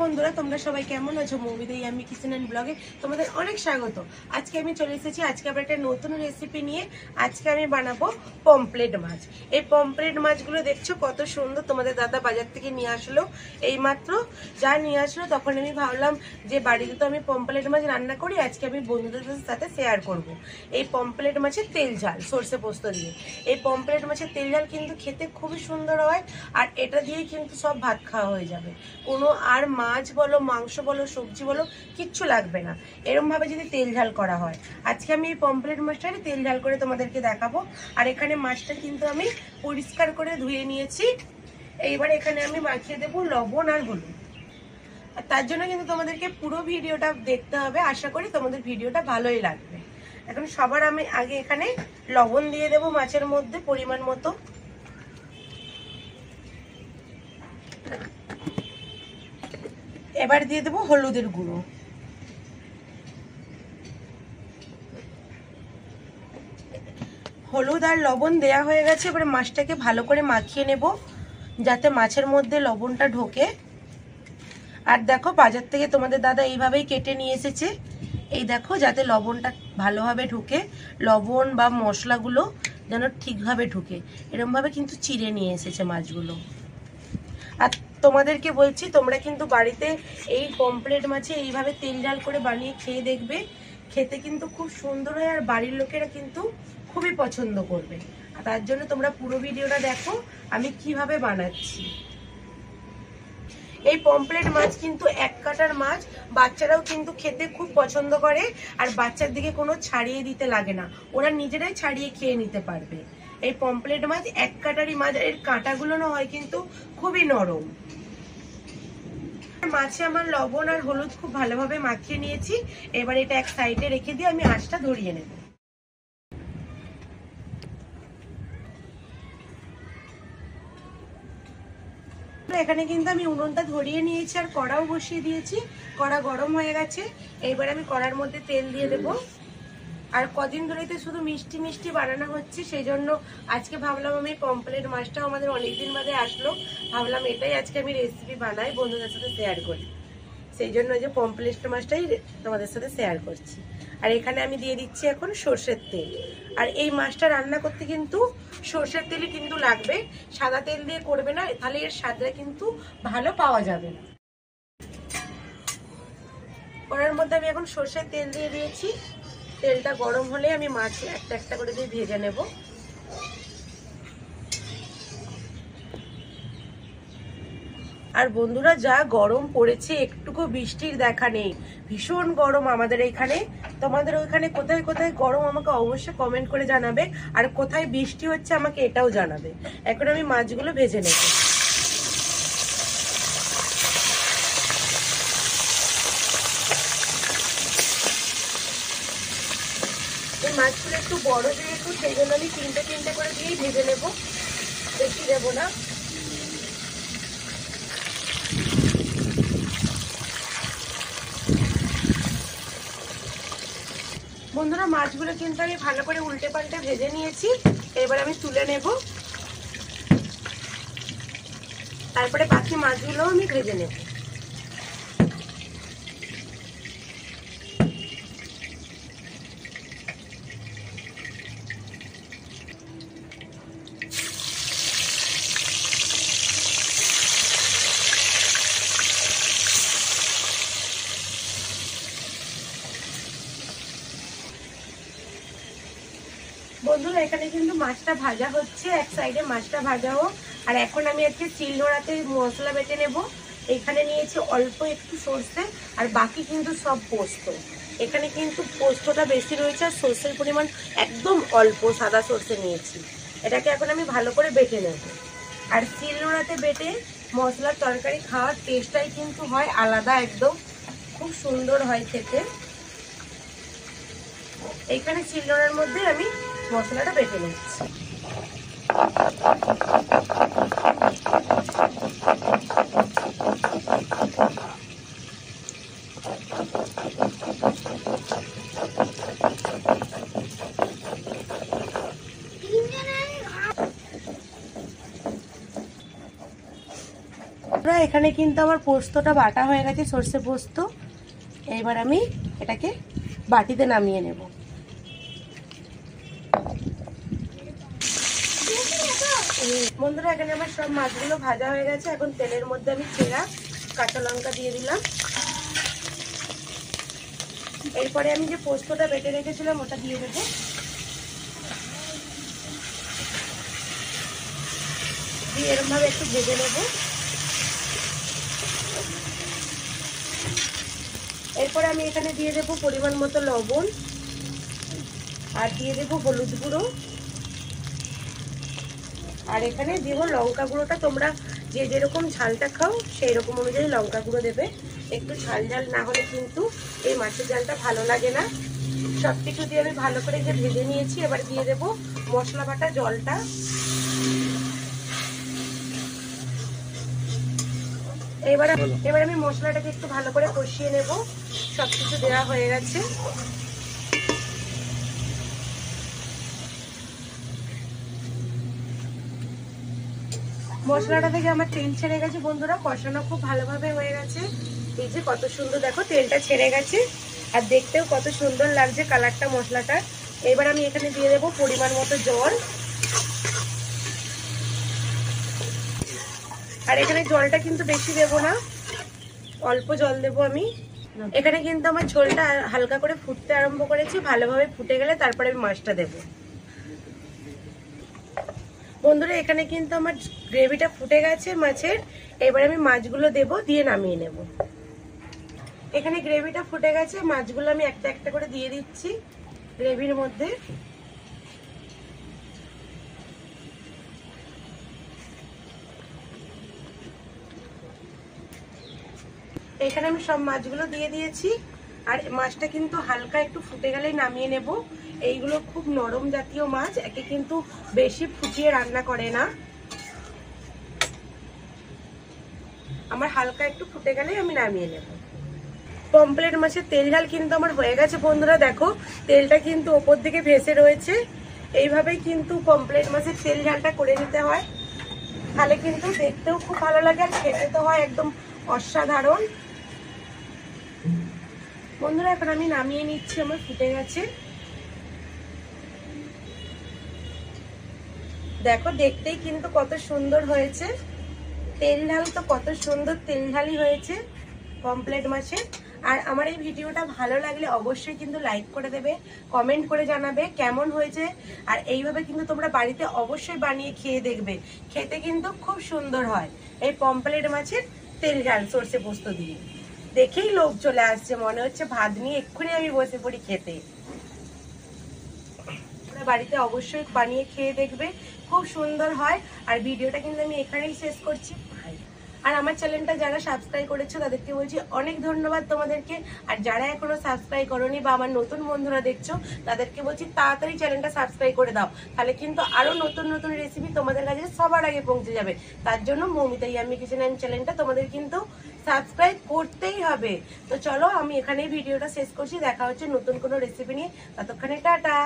বন্ধুরা তোমরা সবাই কেমন আছো? মুভিতে আমি কিচেন এন্ড ব্লগে তোমাদের অনেক স্বাগত। আজকে আমি চলে এসেছি আবার একটা নতুন রেসিপি নিয়ে। আজকে আমি বানাবো পমফ্রেট মাছ। এই পমফ্রেট মাছগুলো দেখছো কত সুন্দর, তোমাদের দাদা বাজার থেকে নিয়ে আসলো। এইমাত্র যা নিয়ে আসলো তখন আমি ভাবলাম যে বাড়িতে তো আমি পমফ্রেট মাছ রান্না করি, আজকে আমি বন্ধুদের সাথে শেয়ার করব। এই পমফ্রেট মাছের তেল ঝাল সর্ষে পোস্ত দিয়ে। এই পমফ্রেট মাছের তেল ঝাল কিন্তু খেতে খুবই সুন্দর হয়, আর এটা দিয়ে কিন্তু সব ভাত খাওয়া হয়ে যাবে। কোনো আর মাছ বলো, মাংস বলো, সবজি বলো, কিচ্ছু লাগবে না এরকম ভাবে যদি তেল ঝাল করা হয়। আজকে আমি এই পমফ্রেট মাছটারই তেল ঝাল করে তোমাদেরকে দেখাবো। আর এখানে মাছটা কিন্তু আমি পরিষ্কার করে ধুয়ে নিয়েছি। এইবার এখানে আমি মাখিয়ে দেবো লবণ আর হলুদ। আর তার জন্য কিন্তু তোমাদেরকে পুরো ভিডিওটা দেখতে হবে। আশা করি তোমাদের ভিডিওটা ভালোই লাগবে। এখন সবার আমি আগে এখানে লবণ দিয়ে দেবো মাছের মধ্যে পরিমাণ মতো। এবার দিয়ে দেবো হলুদের গুঁড়ো। হলুদ আর লবণ দেয়া হয়ে গেছে। এবার মাছটাকে ভালো করে মাখিয়ে নেব যাতে মাছের মধ্যে লবণটা ঢোকে। আর দেখো বাজার থেকে তোমাদের দাদা এইভাবেই কেটে নিয়ে এসেছে। এই দেখো যাতে লবণটা ভালোভাবে ঢুকে, লবণ বা মশলাগুলো যেন ঠিকভাবে ঢুকে, এরকমভাবে কিন্তু চিড়ে নিয়ে এসেছে মাছগুলো। আর তোমাদেরকে বলছি তোমরা কিন্তু বাড়িতে এই পমফ্রেট মাছে এইভাবে তেল ঝাল করে বানিয়ে খেয়ে দেখবে। খেতে কিন্তু খুব সুন্দর হয়, আর বাড়ির লোকেরা কিন্তু খুবই পছন্দ করবে। আর তার জন্য তোমরা পুরো ভিডিওটা দেখো আমি কিভাবে বানাচ্ছি। এই পমফ্রেট মাছ কিন্তু এক কাটার মাছ, বাচ্চারাও কিন্তু খেতে খুব পছন্দ করে। আর বাচ্চার দিকে কোনো ছাড়িয়ে দিতে লাগে না, ওরা নিজেরাই ছাড়িয়ে খেয়ে নিতে পারবে। এই পমফ্রেট মাছ এক কাটারই মাছ, এর কাঁটাগুলো না হয় কিন্তু খুবই নরম। মাছে আমার লবণ আর হলুদ খুব ভালোভাবে মাখিয়ে নিয়েছি। এবার এটা এক সাইডে রেখে দিয়ে আমি আঁচটা ধরিয়ে নেব। এখানে কিন্তু আমি উনুনটা ধরিয়ে নিয়েছি আর কড়াও বসিয়ে দিয়েছি। কড়া গরম হয়ে গেছে। এইবার আমি কড়ার মধ্যে তেল দিয়ে দেবো। আর কদিন ধরেই তো শুধু মিষ্টি মিষ্টি বানানো হচ্ছে, সেই জন্য আজকে ভাবলাম আমি পমফ্রেট মাছটাও আমাদের অনেকদিন বাদে আসলো, ভাবলাম এটাই আজকে আমি রেসিপি বানাই, বন্ধুদের সাথে শেয়ার করি। সেই জন্য যে পমফ্রেট মাছটাই তোমাদের সাথে শেয়ার করছি। আর এখানে আমি দিয়ে দিচ্ছি এখন সর্ষের তেল। আর এই মাছটা রান্না করতে কিন্তু সর্ষের তেলই কিন্তু লাগবে, সাদা তেল দিয়ে করবে না, তাহলে এর স্বাদটা কিন্তু ভালো পাওয়া যাবে না। কড়ার মধ্যে আমি এখন সর্ষের তেল দিয়ে দিয়েছি। তেলটা গরম হলে আমি মাছ একটা একটা করে দিয়ে ভেজে নেব। আর বন্ধুরা যা গরম পড়েছে, একটুকু বৃষ্টির দেখা নেই, ভীষণ গরম আমাদের এখানে। তোমাদের ওইখানে কোথায় কোথায় গরম আমাকে অবশ্যই কমেন্ট করে জানাবে, আর কোথায় বৃষ্টি হচ্ছে আমাকে এটাও জানাবে। এখন আমি মাছগুলো ভেজে নেব। এই মাছগুলো একটু বড় যেহেতু, সেই জন্য আমি তিনটে তিনটে করে দিয়েই ভেজে নেব, বেশি দেবো না। বন্ধুরা মাছগুলো কিন্তু আমি ভালো করে উল্টে পাল্টে ভেজে নিয়েছি। এবার আমি তুলে নেব, তারপরে বাকি মাছগুলো আমি ভেজে নেব। বন্ধুরা এখানে কিন্তু মাছটা ভাজা হচ্ছে, এক সাইডে মাছটা ভাজা হোক। আর এখন আমি আজকে শিলনোড়াতে মশলা বেটে নেব। এখানে নিয়েছি অল্প একটু সর্ষে, আর বাকি কিন্তু সব পোস্ত। এখানে কিন্তু পোস্তটা বেশি রয়েছে, আর সর্ষের পরিমাণ একদম অল্প, সাদা সর্ষে নিয়েছি। এটাকে এখন আমি ভালো করে বেটে নেব। আর শিলনোড়াতে বেটে মশলার তরকারি খাওয়ার টেস্টটাই কিন্তু হয় আলাদা, একদম খুব সুন্দর হয় খেতে। এইখানে শিলনোড়ার মধ্যে আমি মশলাটা বেটে নিচ্ছি। এখানে কিন্তু আমার পোস্তটা বাটা হয়ে গেছে, সর্ষে পোস্ত। এইবার আমি এটাকে বাটিতে নামিয়ে নেব। বন্ধুরা এখানে আমার সব মাছগুলো ভাজা হয়ে গেছে। এখন তেলের মধ্যে আমি চেরা কাঁচা লঙ্কা দিয়ে দিলাম। এরপরে আমি যে পোস্তটা বেটে রেখেছিলাম ওটা দিয়ে দেবো। দিয়ে এরকম ভাবে একটু ভেজে নেব। এরপরে আমি এখানে দিয়ে দেবো পরিমাণ মতো লবণ, আর দিয়ে দেবো হলুদ গুঁড়ো, আর এখানে দেবো লঙ্কা গুঁড়োটা। তোমরা যে যেরকম ঝালটা খাও সেই রকম অনুযায়ী লঙ্কা গুঁড়ো দেবে। একটু ঝাল ঝাল না হলে কিন্তু এই মাছের ঝালটা ভালো লাগে না। সব কিছু দিয়ে আমি ভালো করে যে ভেজে নিয়েছি। এবার দিয়ে দেবো মশলা বাটা জলটা। এবার আমি মশলাটাকে একটু ভালো করে কষিয়ে নেব। সব কিছু দেওয়া হয়ে গেছে। মশলাটা থেকে আমার তেল ছেড়ে গেছে বন্ধুরা, কষানো খুব ভালোভাবে হয়ে গেছে। এই যে কত সুন্দর দেখো তেলটা ছেড়ে গেছে, আর দেখতেও কত সুন্দর লাগছে কালারটা মশলাটা। এবার আমি এখানে দিয়ে দেবো পরিমাণ মতো জল। আর এখানে জলটা কিন্তু বেশি দেবো না, অল্প জল দেবো আমি। এখানে কিন্তু আমার ঝোলটা হালকা করে ফুটতে আরম্ভ করেছি। ভালোভাবে ফুটে গেলে তারপরে আমি মাছটা দেবো। বন্ধুরা এখানে কিন্তু আমার গ্রেভিটা ফুটে গেছে মাছের। এবার আমি মাছগুলো দেবো, দিয়ে নামিয়ে নেব। এখানে গ্রেভিটা ফুটে গেছে, মাছগুলো আমি একটা একটা করে দিয়ে দিচ্ছি গ্রেভির মধ্যে। এখানে আমি সব মাছগুলো দিয়ে দিয়েছি। আর মাছটা কিন্তু হালকা একটু ফুটে গেলেই নামিয়ে নেব। এইগুলো খুব নরম জাতীয় মাছ, একে কিন্তু বেশি ফুটিয়ে রান্না করে না। আমার হালকা একটু ফুটে গেলেই আমি নামিয়ে নেব। পমফ্রেট মাছের তেল ঝাল কিন্তু আমার হয়ে গেছে বন্ধুরা। দেখো তেলটা কিন্তু ওপর দিকে ভেসে রয়েছে। এইভাবেই কিন্তু পমফ্রেট মাছের তেল ঝালটা করে নিতে হয়, তাহলে কিন্তু দেখতেও খুব ভালো লাগে আর খেতে তো হয় একদম অসাধারণ। বন্ধুরা এখন আমি নামিয়ে নিচ্ছি, আমার ফুটে গেছে। দেখো দেখতেই কিন্তু কত সুন্দর হয়েছে। তেল ঝাল তো কত সুন্দর তেল ঝালই হয়েছে পমফ্রেট মাছের। আর আমার এই ভিডিওটা ভালো লাগলে অবশ্যই কিন্তু লাইক করে দেবে, কমেন্ট করে জানাবে কেমন হয়েছে। আর এইভাবে কিন্তু তোমরা বাড়িতে অবশ্যই বানিয়ে খেয়ে দেখবে, খেতে কিন্তু খুব সুন্দর হয় এই পমফ্রেট মাছের তেল ঝাল সর্ষে পোস্ত দিয়ে। দেখেই লোভ চলে আসছে, মনে হচ্ছে ভাত নিয়ে এক্ষুনি আমি বসে পড়ি খেতে। বাড়িতে অবশ্যই বানিয়ে খেয়ে দেখবে, খুব সুন্দর হয়। আর ভিডিওটা কিন্তু আমি এখানেই শেষ করছি। আর আমার চ্যানেলটা যারা সাবস্ক্রাইব করেছো তাদেরকে বলছি অনেক ধন্যবাদ তোমাদেরকে। আর যারা এখনো সাবস্ক্রাইব করোনি বা আমার নতুন বন্ধুরা দেখছো তাদেরকে বলছি তাড়াতাড়ি চ্যানেলটা সাবস্ক্রাইব করে দাও, তাহলে কিন্তু আরো নতুন নতুন রেসিপি তোমাদের কাছে সবার আগে পৌঁছে যাবে। তার জন্য মৌমিতা ইয়াম্মি কিচেন এন্ড চ্যানেলটা তোমাদের কিন্তু সাবস্ক্রাইব করতেই হবে। তো চলো আমি এখানেই ভিডিওটা শেষ করছি, দেখা হচ্ছে নতুন কোনো রেসিপি নিয়ে। ততক্ষণে টাটা।